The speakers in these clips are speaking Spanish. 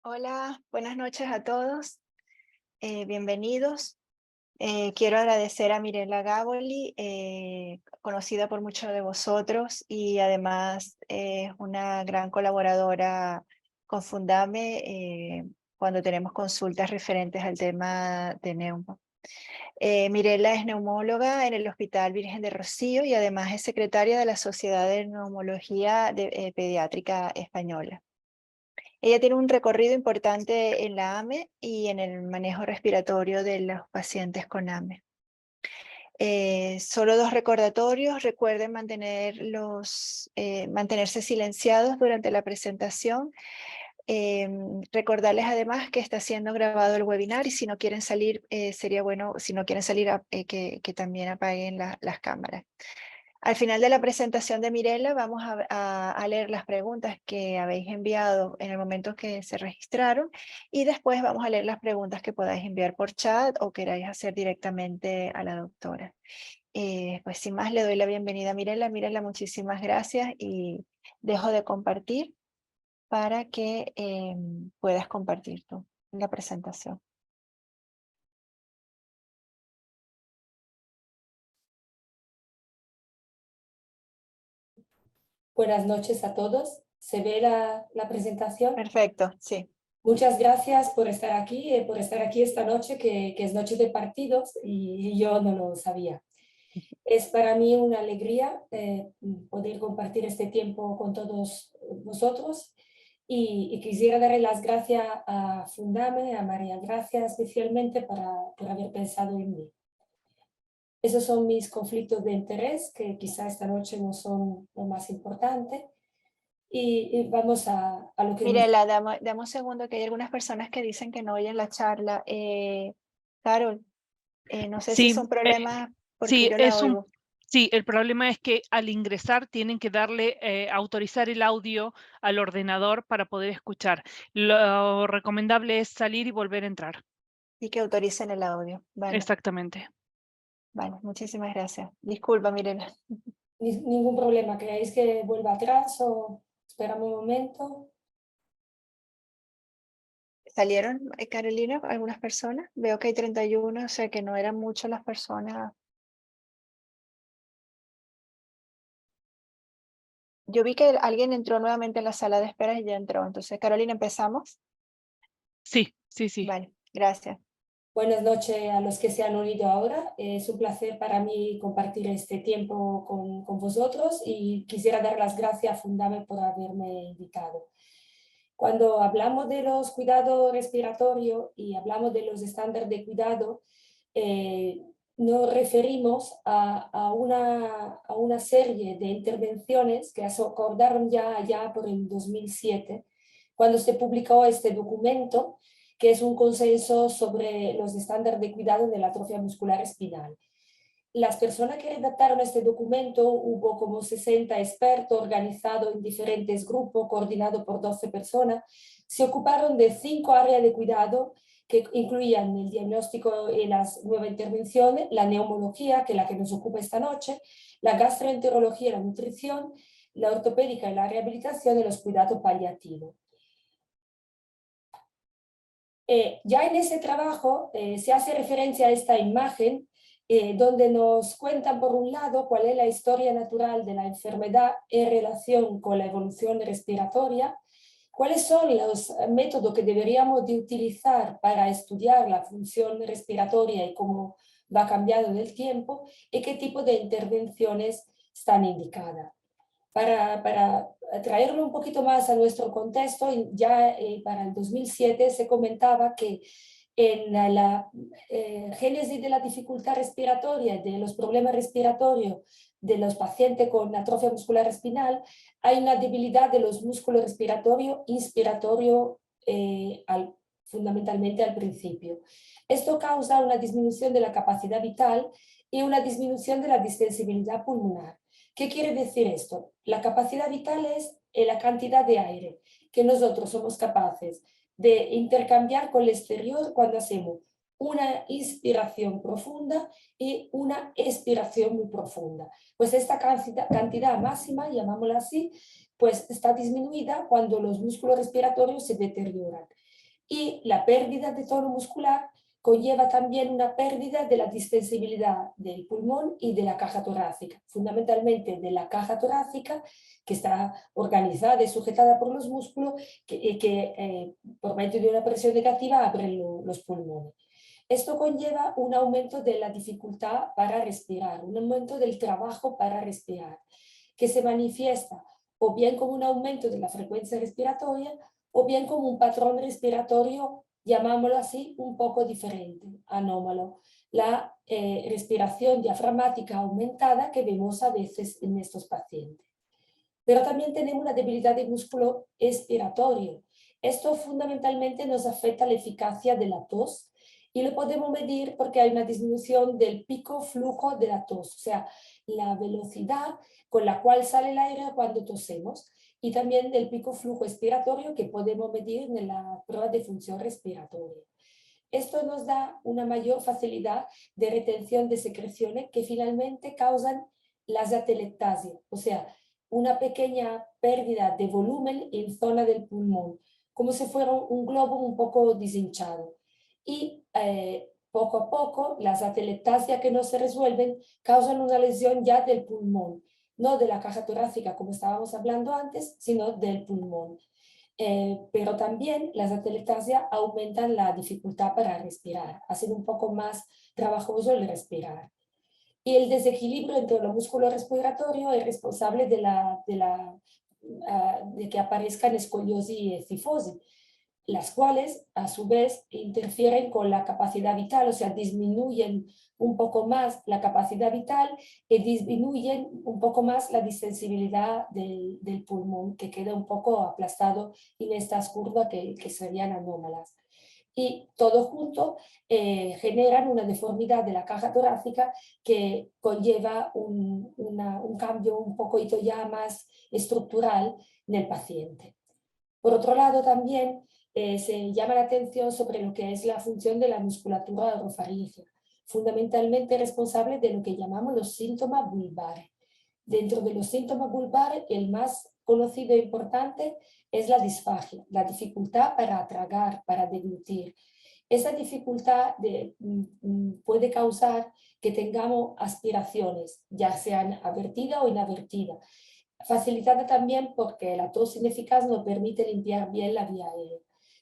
Hola, buenas noches a todos. Bienvenidos. Quiero agradecer a Mirela Gaboli, conocida por muchos de vosotros y además es una gran colaboradora con Fundame cuando tenemos consultas referentes al tema de neumo. Mirela es neumóloga en el Hospital Virgen de Rocío y además es secretaria de la Sociedad de Neumología Pediátrica Española. Ella tiene un recorrido importante en la AME y en el manejo respiratorio de los pacientes con AME. Solo dos recordatorios: recuerden mantenerse silenciados durante la presentación. Recordarles además que está siendo grabado el webinar y si no quieren salir, sería bueno, si no quieren salir, que también apaguen las cámaras. Al final de la presentación de Mirela vamos a leer las preguntas que habéis enviado en el momento que se registraron y después vamos a leer las preguntas que podáis enviar por chat o queráis hacer directamente a la doctora. Pues sin más le doy la bienvenida a Mirela. Mirela, muchísimas gracias y dejo de compartir para que puedas compartir tú la presentación. Buenas noches a todos. ¿Se ve la presentación? Perfecto, sí. Muchas gracias por estar aquí esta noche, que es noche de partidos y yo no lo sabía. Es para mí una alegría poder compartir este tiempo con todos vosotros y quisiera darle las gracias a Fundame, a María Gracia especialmente por haber pensado en mí. Esos son mis conflictos de interés, que quizá esta noche no son lo más importante. Y vamos a lo que... Mirela, dame un segundo, que hay algunas personas que dicen que no oyen la charla. Carol, no sé si Sí, son problemas porque sí, yo la oigo. sí, el problema es que al ingresar tienen que darle, autorizar el audio al ordenador para poder escuchar. Lo recomendable es salir y volver a entrar. Y que autoricen el audio. Vale, Exactamente. vale, muchísimas gracias. Disculpa, Mirela. Ningún problema. ¿Queréis que vuelva atrás o esperamos un momento? ¿Salieron, Carolina, algunas personas? Veo que hay 31, o sea que no eran muchas las personas. Yo vi que alguien entró nuevamente en la sala de espera y ya entró. Entonces, Carolina, ¿empezamos? Sí, sí, sí. Vale, gracias. Buenas noches a los que se han unido ahora. Es un placer para mí compartir este tiempo con vosotros y quisiera dar las gracias a Fundame por haberme invitado. Cuando hablamos de los cuidados respiratorios y hablamos de los estándares de cuidado, nos referimos a una serie de intervenciones que se acordaron ya por el 2007, cuando se publicó este documento, que es un consenso sobre los estándares de cuidado de la atrofia muscular espinal. Las personas que redactaron este documento, hubo como 60 expertos organizados en diferentes grupos, coordinados por 12 personas, se ocuparon de 5 áreas de cuidado que incluían el diagnóstico y las nuevas intervenciones, la neumología, que es la que nos ocupa esta noche, la gastroenterología y la nutrición, la ortopédica y la rehabilitación y los cuidados paliativos. Ya en ese trabajo se hace referencia a esta imagen donde nos cuentan por un lado cuál es la historia natural de la enfermedad en relación con la evolución respiratoria, cuáles son los métodos que deberíamos de utilizar para estudiar la función respiratoria y cómo va cambiando en el tiempo y qué tipo de intervenciones están indicadas. Para traerlo un poquito más a nuestro contexto, ya para el 2007 se comentaba que en la génesis de la dificultad respiratoria, de los problemas respiratorios de los pacientes con atrofia muscular espinal, hay una debilidad de los músculos respiratorios, inspiratorio fundamentalmente al principio. Esto causa una disminución de la capacidad vital y una disminución de la distensibilidad pulmonar. ¿Qué quiere decir esto? La capacidad vital es la cantidad de aire que nosotros somos capaces de intercambiar con el exterior cuando hacemos una inspiración profunda y una expiración muy profunda. Pues esta cantidad máxima, llamámosla así, pues está disminuida cuando los músculos respiratorios se deterioran. Y la pérdida de tono muscular conlleva también una pérdida de la distensibilidad del pulmón y de la caja torácica, fundamentalmente de la caja torácica, que está organizada y sujetada por los músculos que por medio de una presión negativa abren los pulmones. Esto conlleva un aumento de la dificultad para respirar, un aumento del trabajo para respirar, que se manifiesta o bien como un aumento de la frecuencia respiratoria o bien como un patrón respiratorio, llamámoslo así, un poco diferente, anómalo. La respiración diafragmática aumentada que vemos a veces en estos pacientes. Pero también tenemos una debilidad del músculo expiratorio. Esto fundamentalmente nos afecta la eficacia de la tos y lo podemos medir porque hay una disminución del pico flujo de la tos, o sea, la velocidad con la cual sale el aire cuando tosemos, y también del pico flujo expiratorio que podemos medir en la prueba de función respiratoria. Esto nos da una mayor facilidad de retención de secreciones que finalmente causan las atelectasias, o sea, una pequeña pérdida de volumen en zona del pulmón, como si fuera un globo un poco deshinchado. Y poco a poco las atelectasias que no se resuelven causan una lesión ya del pulmón, no de la caja torácica como estábamos hablando antes, sino del pulmón. Pero también las atelectasias aumentan la dificultad para respirar, hacen un poco más trabajoso el respirar. Y el desequilibrio entre los músculos respiratorios es responsable de que aparezcan escoliosis y cifosis, las cuales a su vez interfieren con la capacidad vital, o sea, disminuyen un poco más la capacidad vital y disminuyen un poco más la distensibilidad del pulmón, que queda un poco aplastado en estas curvas que serían anómalas. Y todo junto generan una deformidad de la caja torácica que conlleva un cambio un poquito ya más estructural en el paciente. Por otro lado, también se llama la atención sobre lo que es la función de la musculatura orofaríngea, fundamentalmente responsable de lo que llamamos los síntomas vulvares. Dentro de los síntomas vulvares, el más conocido e importante es la disfagia, la dificultad para tragar, para deglutir. Esa dificultad puede causar que tengamos aspiraciones, ya sean avertidas o inadvertidas, facilitada también porque la tos ineficaz no permite limpiar bien la vía aérea.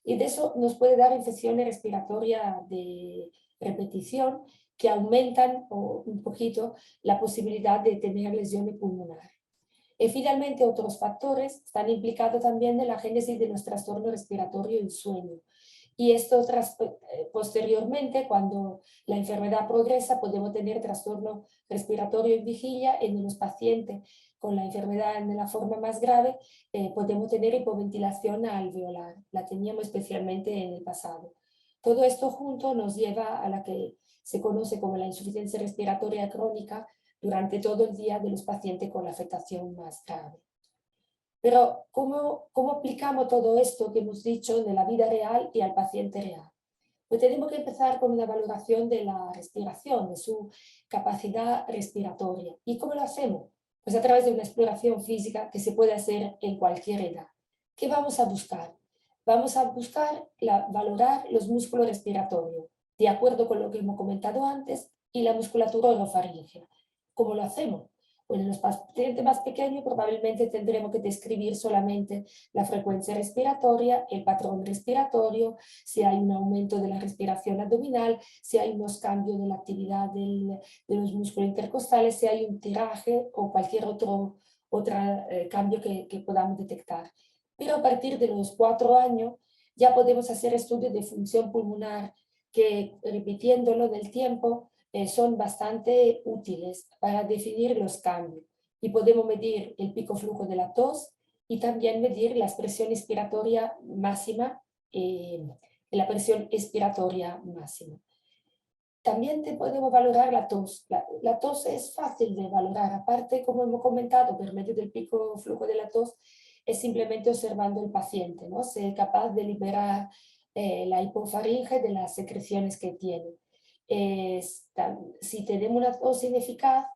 Y de eso nos puede dar infecciones respiratorias de repetición que aumentan un poquito la posibilidad de tener lesiones pulmonares. Y finalmente otros factores están implicados también en la génesis de los trastornos respiratorios y el sueño. Y esto posteriormente, cuando la enfermedad progresa, podemos tener trastorno respiratorio en vigilia en los pacientes con la enfermedad en la forma más grave, podemos tener hipoventilación alveolar. La teníamos especialmente en el pasado. Todo esto junto nos lleva a la que se conoce como la insuficiencia respiratoria crónica durante todo el día de los pacientes con la afectación más grave. Pero ¿cómo aplicamos todo esto que hemos dicho de la vida real y al paciente real? Pues tenemos que empezar con una valoración de la respiración, de su capacidad respiratoria. ¿Y cómo lo hacemos? Pues a través de una exploración física que se puede hacer en cualquier edad. ¿Qué vamos a buscar? Vamos a buscar valorar los músculos respiratorios, de acuerdo con lo que hemos comentado antes, y la musculatura orofaríngea. ¿Cómo lo hacemos? Pues en los pacientes más pequeños probablemente tendremos que describir solamente la frecuencia respiratoria, el patrón respiratorio, si hay un aumento de la respiración abdominal, si hay unos cambios de la actividad de los músculos intercostales, si hay un tiraje o cualquier otro cambio que podamos detectar. Pero a partir de los 4 años ya podemos hacer estudios de función pulmonar que, repitiéndolo del tiempo, son bastante útiles para definir los cambios y podemos medir el pico flujo de la tos y también medir la presión inspiratoria máxima y la presión expiratoria máxima. También podemos valorar la tos. La tos es fácil de valorar, aparte, como hemos comentado, por medio del pico flujo de la tos, es simplemente observando el paciente, ¿no? Ser capaz de liberar la hipofaringe de las secreciones que tiene. Si tenemos una tos ineficaz,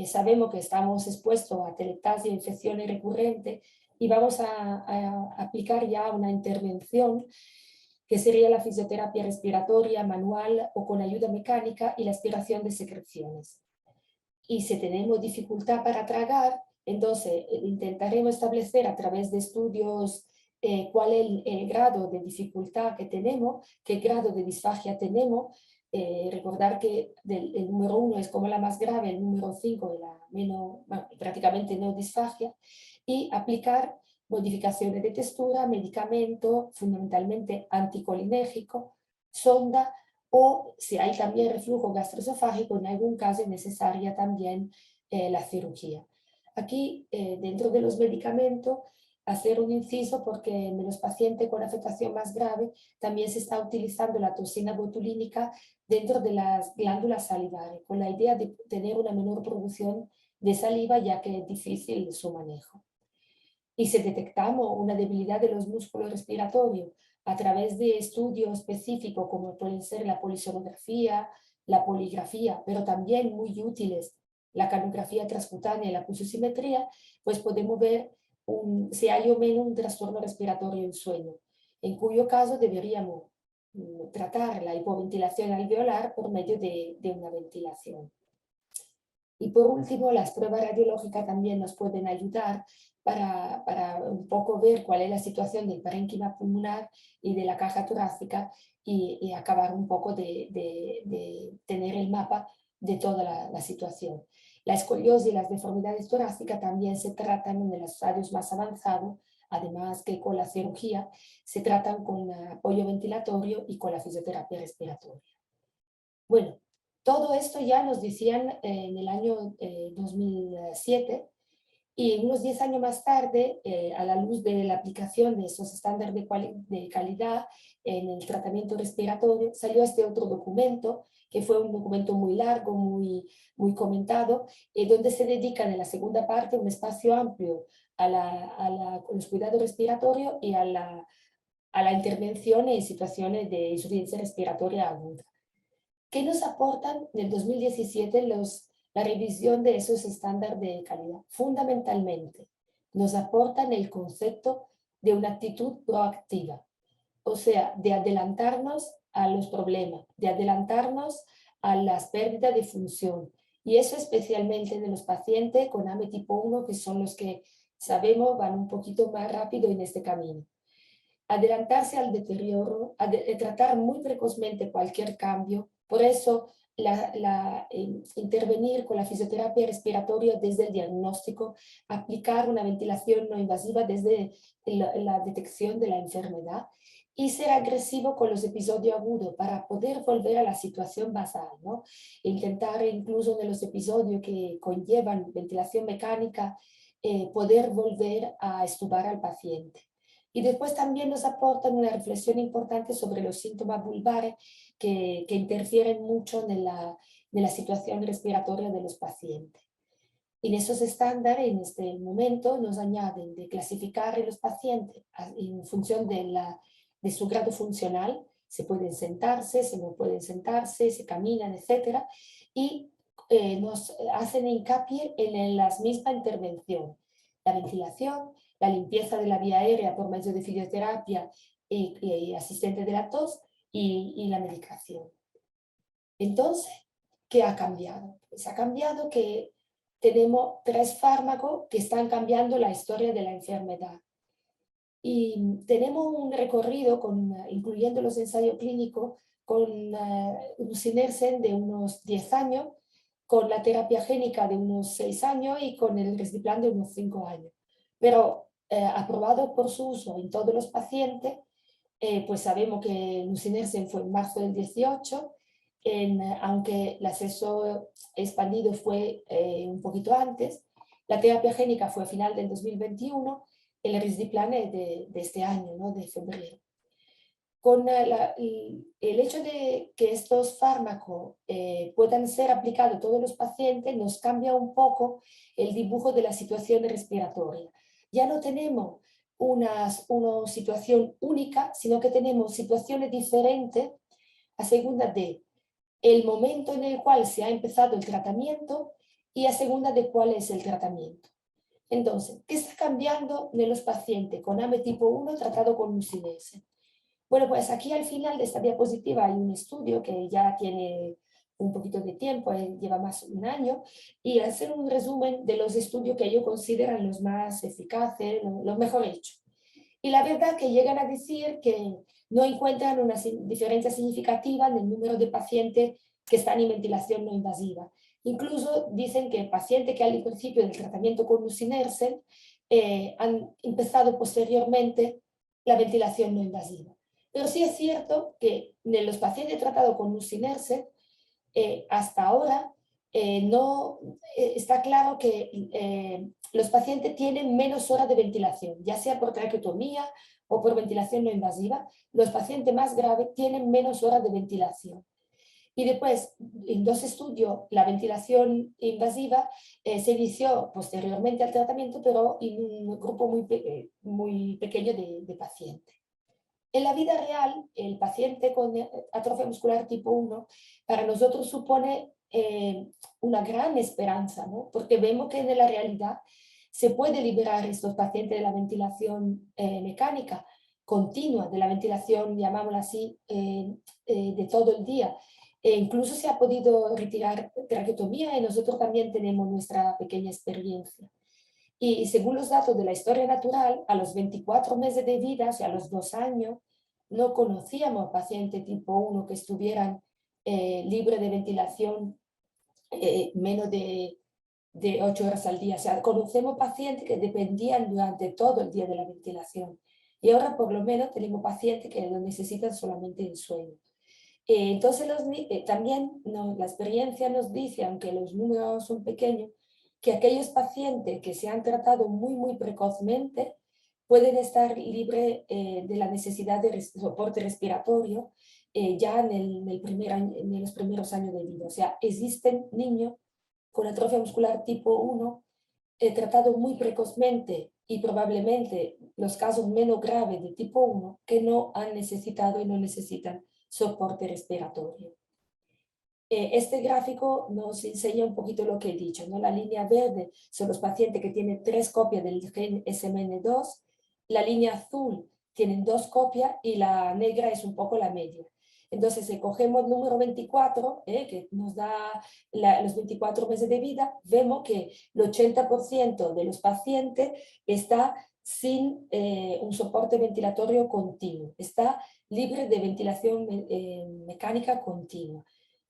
sabemos que estamos expuestos a atelectasia, infecciones recurrentes, y vamos a aplicar ya una intervención que sería la fisioterapia respiratoria manual o con ayuda mecánica y la aspiración de secreciones. Y si tenemos dificultad para tragar, entonces intentaremos establecer a través de estudios cuál es el grado de dificultad que tenemos, qué grado de disfagia tenemos. Recordar que el número 1 es como la más grave, el número 5 es la menos, bueno, prácticamente no disfagia, y aplicar modificaciones de textura, medicamento, fundamentalmente anticolinérgico, sonda, o si hay también reflujo gastroesofágico, en algún caso es necesaria también la cirugía. Aquí, dentro de los medicamentos, hacer un inciso porque en los pacientes con afectación más grave también se está utilizando la toxina botulínica dentro de las glándulas salivares, con la idea de tener una menor producción de saliva, ya que es difícil su manejo. Y si detectamos una debilidad de los músculos respiratorios a través de estudios específicos como pueden ser la polisonografía, la poligrafía, pero también muy útiles la canografía transcutánea y la pulsosimetría, pues podemos ver si hay o menos un trastorno respiratorio en sueño, en cuyo caso deberíamos tratar la hipoventilación alveolar por medio de una ventilación. Y por último, las pruebas radiológicas también nos pueden ayudar para un poco ver cuál es la situación del parénquima pulmonar y de la caja torácica y acabar un poco de tener el mapa de toda la situación. La escoliosis y las deformidades torácicas también se tratan en los estadios más avanzados, además que con la cirugía se tratan con apoyo ventilatorio y con la fisioterapia respiratoria. Bueno, todo esto ya nos decían en el año 2007 y unos 10 años más tarde, a la luz de la aplicación de esos estándares de calidad en el tratamiento respiratorio, salió este otro documento, que fue un documento muy largo, muy comentado, donde se dedica en la segunda parte un espacio amplio a los cuidados respiratorios y a la intervención en situaciones de insuficiencia respiratoria aguda. ¿Qué nos aportan en el 2017 la revisión de esos estándares de calidad? Fundamentalmente, nos aportan el concepto de una actitud proactiva, o sea, de adelantarnos a los problemas, de adelantarnos a las pérdidas de función. Y eso especialmente de los pacientes con AME tipo 1, que son los que sabemos van un poquito más rápido en este camino. Adelantarse al deterioro, tratar muy precozmente cualquier cambio. Por eso, intervenir con la fisioterapia respiratoria desde el diagnóstico, aplicar una ventilación no invasiva desde la detección de la enfermedad y ser agresivo con los episodios agudos para poder volver a la situación basal, ¿no? Intentar incluso en los episodios que conllevan ventilación mecánica, poder volver a extubar al paciente. Y después también nos aportan una reflexión importante sobre los síntomas vulvares que interfieren mucho en la situación respiratoria de los pacientes. Y en esos estándares, en este momento, nos añaden de clasificar a los pacientes en función de su grado funcional. Se pueden sentarse, se no pueden sentarse, se caminan, etc. Y nos hacen hincapié en la misma intervención. La ventilación, la limpieza de la vía aérea por medio de fisioterapia y asistente de la tos y la medicación. Entonces, ¿qué ha cambiado? Pues ha cambiado que tenemos 3 fármacos que están cambiando la historia de la enfermedad. Y tenemos un recorrido, incluyendo los ensayos clínicos, con nusinersen de unos 10 años, con la terapia génica de unos 6 años y con el risdiplam de unos 5 años. Pero aprobado por su uso en todos los pacientes, pues sabemos que nusinersen fue en marzo del 18, aunque el acceso expandido fue un poquito antes, la terapia génica fue a final del 2021, el risdiplam es de este año, ¿no? De febrero. Con el hecho de que estos fármacos puedan ser aplicados a todos los pacientes, nos cambia un poco el dibujo de la situación respiratoria. Ya no tenemos una situación única, sino que tenemos situaciones diferentes a segunda de el momento en el cual se ha empezado el tratamiento y a segunda de cuál es el tratamiento. Entonces, ¿qué está cambiando en los pacientes con AME tipo 1 tratado con nusinersen? Bueno, pues aquí al final de esta diapositiva hay un estudio que ya tiene un poquito de tiempo, lleva más de un año, y hacer un resumen de los estudios que ellos consideran los más eficaces, los mejor hechos. Y la verdad que llegan a decir que no encuentran una diferencia significativa en el número de pacientes que están en ventilación no invasiva. Incluso dicen que pacientes que al principio del tratamiento con nusinersen han empezado posteriormente la ventilación no invasiva. Pero sí es cierto que en los pacientes tratados con nusinersen, hasta ahora no está claro que los pacientes tienen menos horas de ventilación, ya sea por traqueotomía o por ventilación no invasiva. Los pacientes más graves tienen menos horas de ventilación. Y después, en 2 estudios, la ventilación invasiva se inició posteriormente al tratamiento, pero en un grupo muy pequeño de pacientes. En la vida real, el paciente con atrofia muscular tipo 1 para nosotros supone una gran esperanza, ¿no? Porque vemos que en la realidad se puede liberar a estos pacientes de la ventilación mecánica continua, de la ventilación, llamámosla así, de todo el día. Incluso se ha podido retirar traqueotomía y nosotros también tenemos nuestra pequeña experiencia. Y según los datos de la historia natural, a los 24 meses de vida, o sea, a los 2 años, no conocíamos pacientes tipo 1 que estuvieran libres de ventilación menos de 8 horas al día. O sea, conocemos pacientes que dependían durante todo el día de la ventilación. Y ahora por lo menos tenemos pacientes que lo necesitan solamente en sueño. Entonces también la experiencia nos dice, aunque los números son pequeños, que aquellos pacientes que se han tratado muy precozmente pueden estar libres de la necesidad de soporte respiratorio ya en los primeros años de vida. O sea, existen niños con atrofia muscular tipo 1 tratados muy precozmente y probablemente los casos menos graves de tipo 1 que no han necesitado y no necesitan soporte respiratorio. Este gráfico nos enseña un poquito lo que he dicho, ¿no? La línea verde son los pacientes que tienen 3 copias del gen SMN2, la línea azul tienen 2 copias y la negra es un poco la media. Entonces, si cogemos el número 24, que nos da los 24 meses de vida, vemos que el 80% de los pacientes está sin un soporte ventilatorio continuo, está libre de ventilación mecánica continua.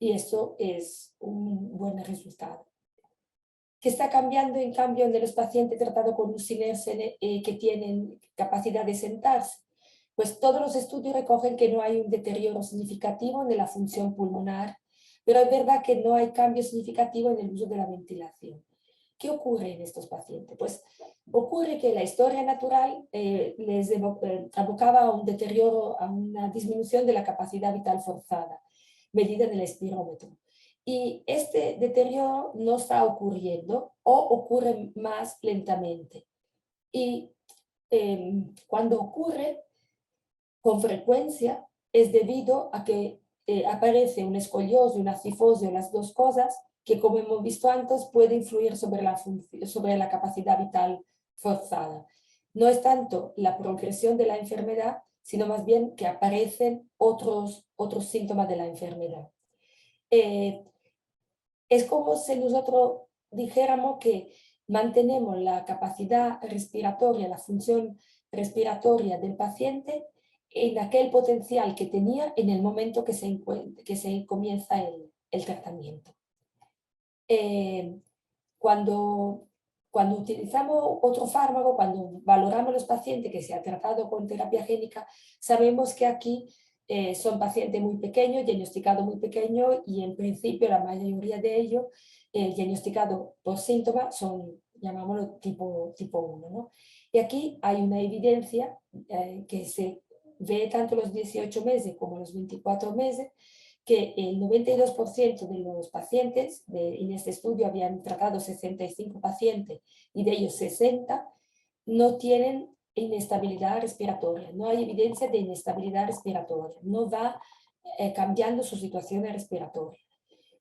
Y eso es un buen resultado. ¿Qué está cambiando en cambio de los pacientes tratados con nusinersen que tienen capacidad de sentarse? Pues todos los estudios recogen que no hay un deterioro significativo de la función pulmonar, pero es verdad que no hay cambio significativo en el uso de la ventilación. ¿Qué ocurre en estos pacientes? Pues ocurre que la historia natural les abocaba a un deterioro, a una disminución de la capacidad vital forzada, medida en el espirómetro. Y este deterioro no está ocurriendo o ocurre más lentamente. Y cuando ocurre con frecuencia es debido a que aparece una escoliosis, una cifosis, las dos cosas, que como hemos visto antes puede influir sobre la capacidad vital forzada. No es tanto la progresión de la enfermedad, sino más bien que aparecen otros síntomas de la enfermedad. Es como si nosotros dijéramos que mantenemos la capacidad respiratoria, la función respiratoria del paciente en aquel potencial que tenía en el momento que se comienza el tratamiento. Cuando utilizamos otro fármaco, cuando valoramos los pacientes que se han tratado con terapia génica, sabemos que aquí son pacientes muy pequeños, diagnosticados muy pequeños, y en principio la mayoría de ellos diagnosticados por síntomas son, llamámoslo tipo 1, ¿no? Y aquí hay una evidencia que se ve tanto los 18 meses como los 24 meses, que el 92% de los pacientes, en este estudio habían tratado 65 pacientes y de ellos 60, no tienen inestabilidad respiratoria, no hay evidencia de inestabilidad respiratoria, no va cambiando su situación respiratoria.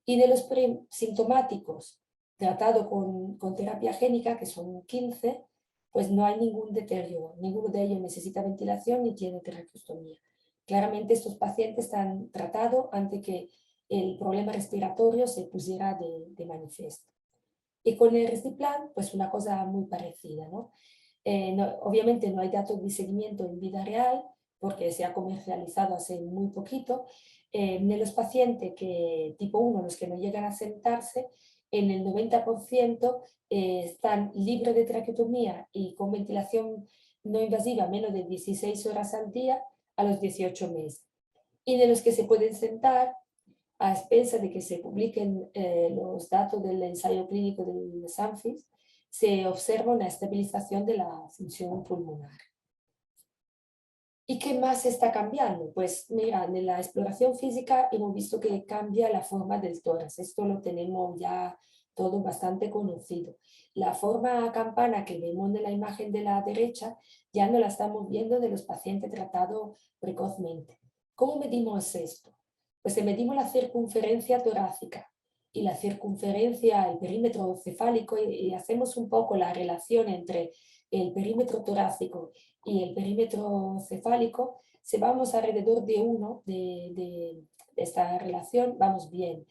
Y de los sintomáticos tratados con terapia génica, que son 15, pues no hay ningún deterioro, ninguno de ellos necesita ventilación ni tiene traqueostomía. Claramente estos pacientes están tratados antes que el problema respiratorio se pusiera de manifiesto. Y con el Risdiplam, pues una cosa muy parecida, ¿no? Obviamente no hay datos de seguimiento en vida real porque se ha comercializado hace muy poquito. En los pacientes tipo 1, los que no llegan a sentarse, en el 90% están libres de traqueotomía y con ventilación no invasiva menos de 16 horas al día a los 18 meses. Y de los que se pueden sentar, a expensas de que se publiquen los datos del ensayo clínico del SANFIS, se observa una estabilización de la función pulmonar. ¿Y qué más está cambiando? Pues mira, en la exploración física hemos visto que cambia la forma del tórax. Esto lo tenemos ya todo bastante conocido. La forma campana que vemos en la imagen de la derecha ya no la estamos viendo de los pacientes tratados precozmente. ¿Cómo medimos esto? Pues medimos la circunferencia torácica y la circunferencia, el perímetro cefálico, y hacemos un poco la relación entre el perímetro torácico y el perímetro cefálico. Si vamos alrededor de 1 de esta relación, vamos bien.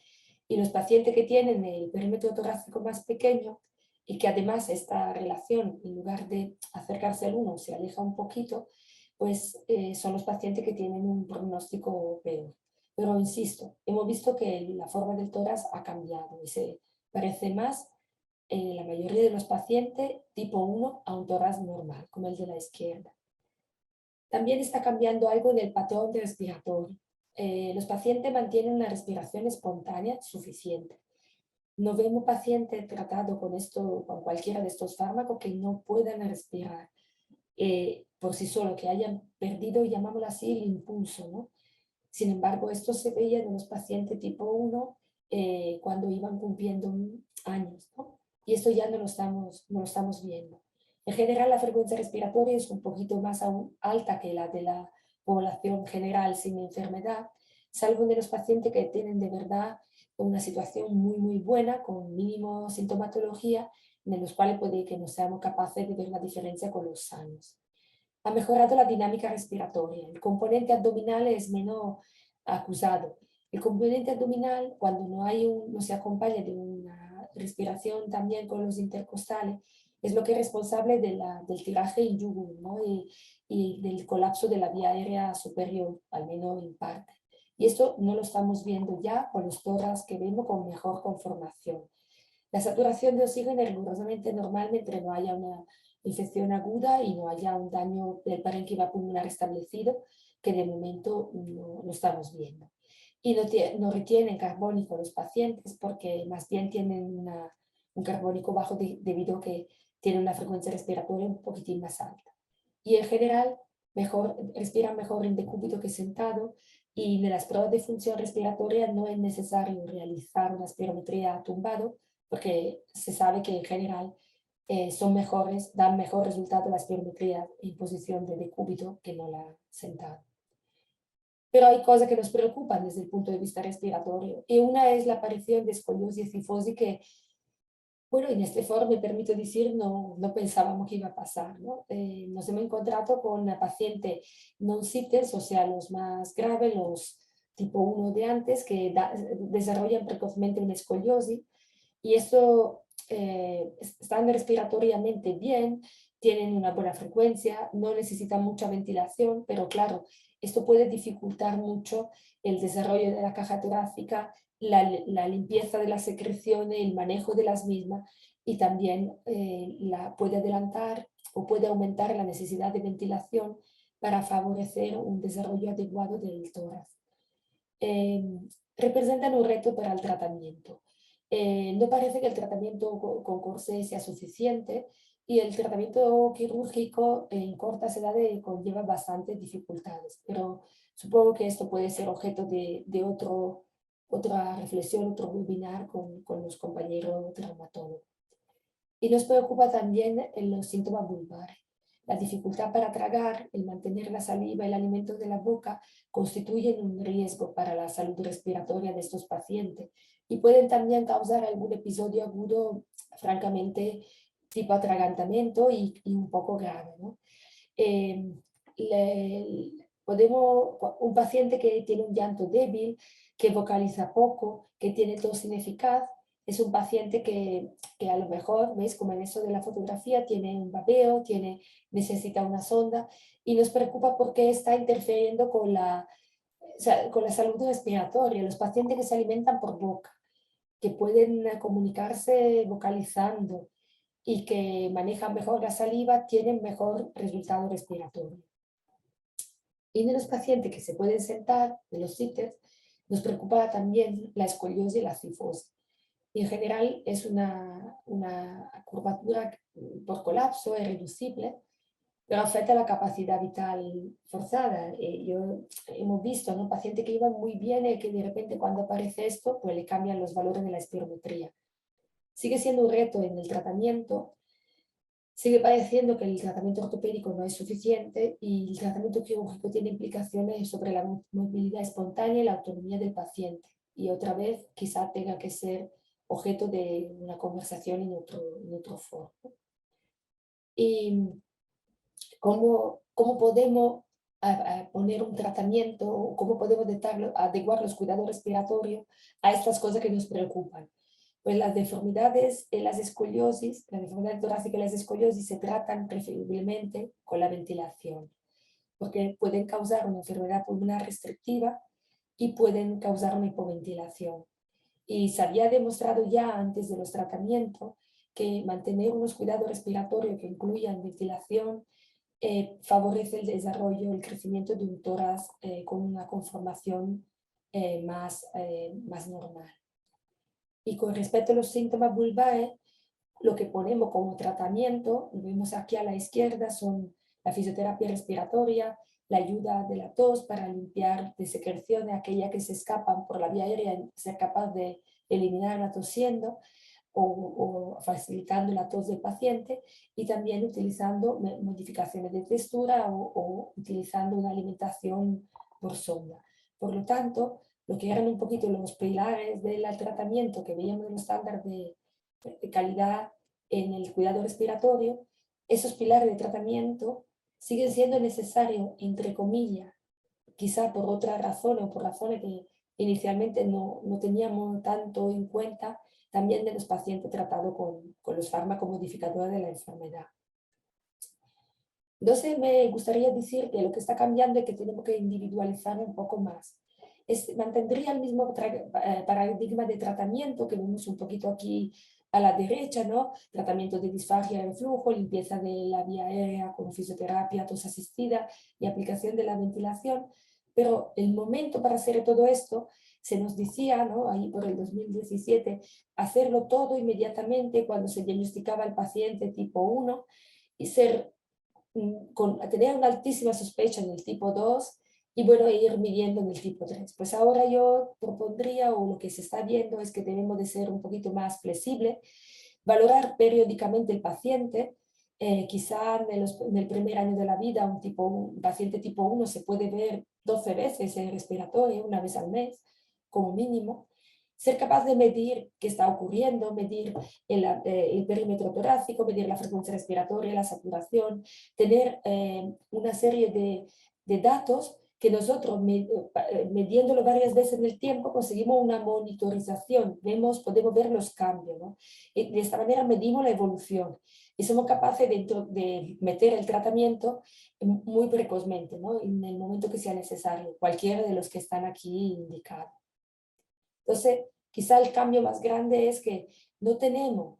Y los pacientes que tienen el perímetro torácico más pequeño y que además esta relación, en lugar de acercarse al 1, se aleja un poquito, pues son los pacientes que tienen un pronóstico peor. Pero insisto, hemos visto que la forma del tórax ha cambiado y se parece más en la mayoría de los pacientes tipo 1 a un tórax normal, como el de la izquierda. También está cambiando algo en el patrón respiratorio. Los pacientes mantienen una respiración espontánea suficiente. No vemos pacientes tratados con cualquiera de estos fármacos que no puedan respirar por sí solo, que hayan perdido, llamámoslo así, el impulso, ¿no? Sin embargo, esto se veía en los pacientes tipo 1 cuando iban cumpliendo años, ¿no? Y esto ya no lo estamos viendo. En general, la frecuencia respiratoria es un poquito más alta que la de la población general sin enfermedad, salvo de los pacientes que tienen de verdad una situación muy, muy buena, con mínimo sintomatología, en los cuales puede que no seamos capaces de ver la diferencia con los años. Ha mejorado la dinámica respiratoria. El componente abdominal es menos acusado. El componente abdominal, cuando no se acompaña de una respiración también con los intercostales, es lo que es responsable del tiraje in jugum, ¿no? y del colapso de la vía aérea superior, al menos en parte. Y esto no lo estamos viendo ya con los tórax que vemos con mejor conformación. La saturación de oxígeno es rigurosamente normal mientras no haya una infección aguda y no haya un daño del parénquima pulmonar establecido, que de momento no estamos viendo. Y no retienen carbónico los pacientes porque más bien tienen un carbónico bajo debido a que tienen una frecuencia respiratoria un poquitín más alta. Y en general respiran mejor en decúbito que sentado, y en las pruebas de función respiratoria no es necesario realizar una espirometría tumbado porque se sabe que en general dan mejor resultado la espirometría en posición de decúbito que no la sentada. Pero hay cosas que nos preocupan desde el punto de vista respiratorio, y una es la aparición de escoliosis y cifosis que, bueno, en este foro me permito decir, no pensábamos que iba a pasar, ¿no? Nos hemos encontrado con pacientes non-sitters, o sea, los más graves, los tipo 1 de antes, que desarrollan precozmente una escoliosis, y esto están respiratoriamente bien, tienen una buena frecuencia, no necesitan mucha ventilación, pero claro, esto puede dificultar mucho el desarrollo de la caja torácica, la limpieza de las secreciones, el manejo de las mismas, y también puede adelantar o puede aumentar la necesidad de ventilación para favorecer un desarrollo adecuado del tórax. Representan un reto para el tratamiento. No parece que el tratamiento con corsé sea suficiente, y el tratamiento quirúrgico en cortas edades conlleva bastantes dificultades, pero supongo que esto puede ser objeto de otra reflexión, otro webinar con los compañeros traumatólogos. Y nos preocupa también los síntomas vulvares. La dificultad para tragar, el mantener la saliva y el alimento de la boca constituyen un riesgo para la salud respiratoria de estos pacientes y pueden también causar algún episodio agudo, francamente, tipo atragantamiento y un poco grave, ¿no? un paciente que tiene un llanto débil, que vocaliza poco, que tiene tos ineficaz, es un paciente que a lo mejor, ¿veis? Como en eso de la fotografía, tiene un babeo, necesita una sonda y nos preocupa porque está interfiriendo con con la salud respiratoria. Los pacientes que se alimentan por boca, que pueden comunicarse vocalizando y que manejan mejor la saliva, tienen mejor resultado respiratorio. Y de los pacientes que se pueden sentar, de los sitters, nos preocupa también la escoliosis y la cifosis. Y en general es una curvatura por colapso, es reducible, pero afecta la capacidad vital forzada. Hemos visto, ¿no?, pacientes que iban muy bien y que de repente cuando aparece esto, pues le cambian los valores de la espirometría. Sigue siendo un reto en el tratamiento, sigue pareciendo que el tratamiento ortopédico no es suficiente y el tratamiento quirúrgico tiene implicaciones sobre la movilidad espontánea y la autonomía del paciente. Y otra vez quizá tenga que ser objeto de una conversación en otro foro. Y cómo podemos poner un tratamiento, cómo podemos adecuar los cuidados respiratorios a estas cosas que nos preocupan. Pues las deformidades, las escoliosis, la deformidad torácica y las escoliosis se tratan preferiblemente con la ventilación, porque pueden causar una enfermedad pulmonar restrictiva y pueden causar una hipoventilación. Y se había demostrado ya antes de los tratamientos que mantener unos cuidados respiratorios que incluyan ventilación favorece el desarrollo, el crecimiento de un tórax con una conformación más normal. Y con respecto a los síntomas vulvares, lo que ponemos como tratamiento, lo vemos aquí a la izquierda, son la fisioterapia respiratoria, la ayuda de la tos para limpiar de secreciones aquellas que se escapan por la vía aérea y ser capaz de eliminarla tosiendo o facilitando la tos del paciente, y también utilizando modificaciones de textura o utilizando una alimentación por sonda. Por lo tanto, lo que eran un poquito los pilares del tratamiento que veíamos en los estándares de calidad en el cuidado respiratorio, esos pilares de tratamiento siguen siendo necesarios, entre comillas, quizá por otras razones o por razones que inicialmente no teníamos tanto en cuenta, también de los pacientes tratados con los fármacos modificadores de la enfermedad. Entonces me gustaría decir que lo que está cambiando es que tenemos que individualizar un poco más. Mantendría el mismo paradigma de tratamiento que vemos un poquito aquí a la derecha, ¿no? Tratamiento de disfagia de reflujo, limpieza de la vía aérea con fisioterapia, tos asistida y aplicación de la ventilación. Pero el momento para hacer todo esto, se nos decía, ¿no?, ahí por el 2017, hacerlo todo inmediatamente cuando se diagnosticaba el paciente tipo 1 y tener una altísima sospecha en el tipo 2 y bueno, ir midiendo en el tipo 3. Pues ahora yo propondría, o lo que se está viendo es que debemos de ser un poquito más flexibles, valorar periódicamente el paciente. Quizá en el primer año de la vida un paciente tipo 1 se puede ver 12 veces en respiratorio, una vez al mes como mínimo. Ser capaz de medir qué está ocurriendo, medir el perímetro torácico, medir la frecuencia respiratoria, la saturación, tener una serie de datos que nosotros, midiéndolo varias veces en el tiempo, conseguimos una monitorización, podemos ver los cambios, ¿no? Y de esta manera medimos la evolución y somos capaces de meter el tratamiento muy precozmente, ¿no?, en el momento que sea necesario, cualquiera de los que están aquí indicados. Entonces, quizá el cambio más grande es que no tenemos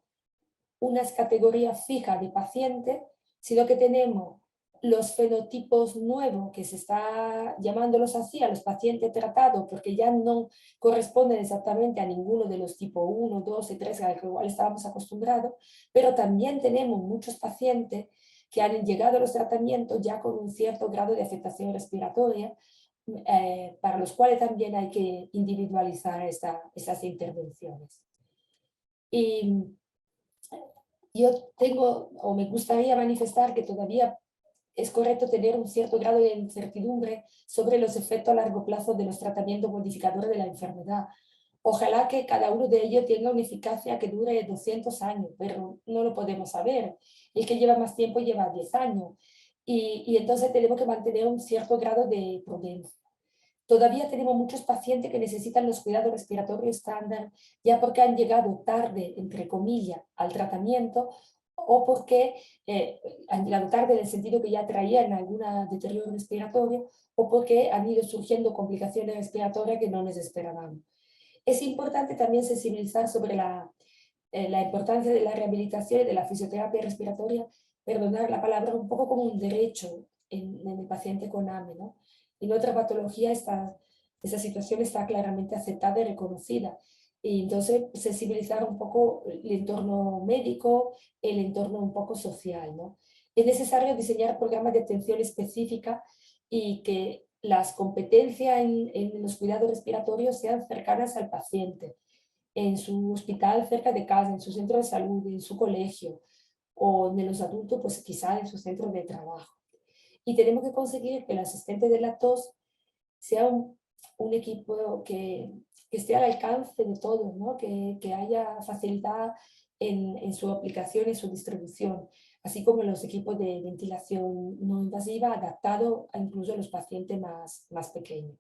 unas categorías fijas de pacientes, sino que tenemos los fenotipos nuevos, que se está llamándolos así a los pacientes tratados, porque ya no corresponden exactamente a ninguno de los tipos 1, 2 y 3 al cual estábamos acostumbrados, pero también tenemos muchos pacientes que han llegado a los tratamientos ya con un cierto grado de afectación respiratoria, para los cuales también hay que individualizar esas intervenciones. Y yo me gustaría manifestar que todavía es correcto tener un cierto grado de incertidumbre sobre los efectos a largo plazo de los tratamientos modificadores de la enfermedad. Ojalá que cada uno de ellos tenga una eficacia que dure 200 años, pero no lo podemos saber. El que lleva más tiempo lleva 10 años. y entonces tenemos que mantener un cierto grado de prudencia. Todavía tenemos muchos pacientes que necesitan los cuidados respiratorios estándar, ya porque han llegado tarde, entre comillas, al tratamiento, o porque han llegado tarde en el sentido que ya traían algún deterioro respiratorio, o porque han ido surgiendo complicaciones respiratorias que no nos esperábamos. Es importante también sensibilizar sobre la importancia de la rehabilitación y de la fisioterapia respiratoria, perdonar la palabra, un poco como un derecho en el paciente con AME, ¿no? En otra patología esa situación está claramente aceptada y reconocida. Y entonces sensibilizar un poco el entorno médico, el entorno un poco social, ¿no? Es necesario diseñar programas de atención específica y que las competencias en los cuidados respiratorios sean cercanas al paciente, en su hospital cerca de casa, en su centro de salud, en su colegio, o en los adultos, pues quizá en su centro de trabajo. Y tenemos que conseguir que el asistente de la tos sea un equipo que esté al alcance de todos, ¿no? Que haya facilidad en su aplicación y su distribución, así como los equipos de ventilación no invasiva adaptados a incluso a los pacientes más pequeños.